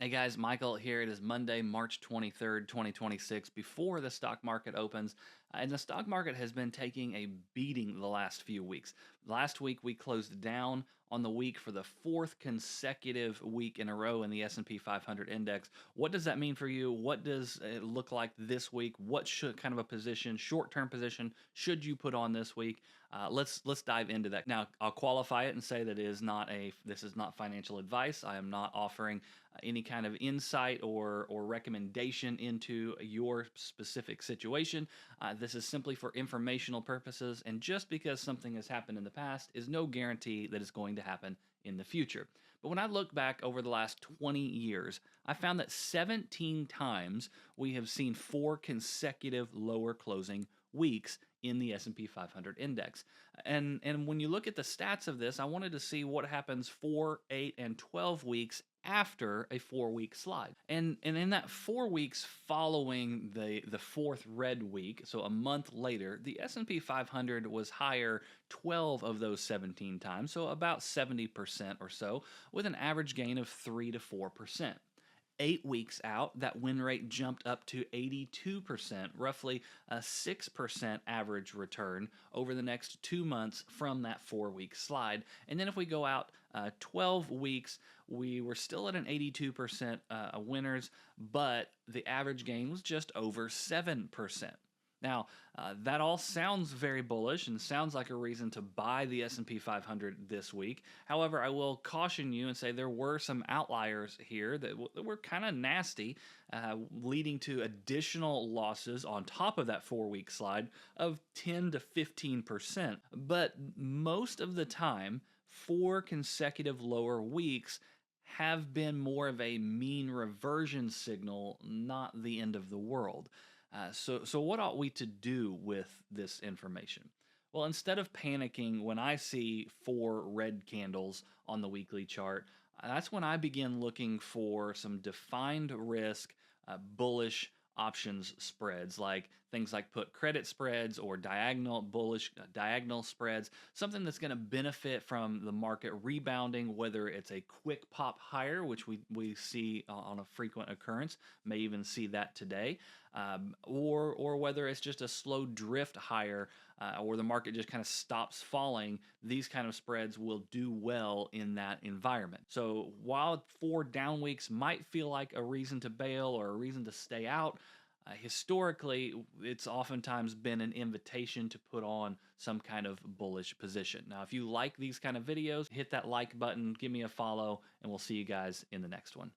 Hey guys, Michael here. It is Monday, March 23rd, 2026, before the stock market opens. And the stock market has been taking a beating the last few weeks. Last week we closed down on the week for the fourth consecutive week in a row in the S&P 500 index. What does that mean for you? What does it look like this week? What should kind of a position, short-term position, should you put on this week? Let's dive into that. Now, I'll qualify it and say that this is not financial advice. I am not offering any kind of insight or recommendation into your specific situation. This is simply for informational purposes, and just because something has happened in the past is no guarantee that it's going to happen in the future. But when I look back over the last 20 years, I found that 17 times we have seen four consecutive lower closing weeks in the S&P 500 index. And when you look at the stats of this, I wanted to see what happens 4, 8, and 12 weeks after a 4-week slide. And in that 4 weeks following the fourth red week, so a month later, the S&P 500 was higher 12 of those 17 times, so about 70% or so, with an average gain of 3 to 4%. 8 weeks out, that win rate jumped up to 82%, roughly a 6% average return over the next 2 months from that 4-week slide. And then if we go out 12 weeks, we were still at an 82% winners, but the average gain was just over 7%. Now, that all sounds very bullish and sounds like a reason to buy the S&P 500 this week. However, I will caution you and say there were some outliers here that were kind of nasty, leading to additional losses on top of that 4-week slide of 10 to 15%. But most of the time, 4 consecutive lower weeks have been more of a mean reversion signal, not the end of the world. So what ought we to do with this information? Well, instead of panicking when I see 4 red candles on the weekly chart, that's when I begin looking for some defined risk, bullish options spreads, like things like put credit spreads or diagonal bullish diagonal spreads, something that's going to benefit from the market rebounding, whether it's a quick pop higher, which we see on a frequent occurrence, may even see that today, or whether it's just a slow drift higher, or the market just kind of stops falling. These kind of spreads will do well in that environment. So while 4 down weeks might feel like a reason to bail or a reason to stay out, historically, it's oftentimes been an invitation to put on some kind of bullish position. Now, if you like these kind of videos, hit that like button, give me a follow, and we'll see you guys in the next one.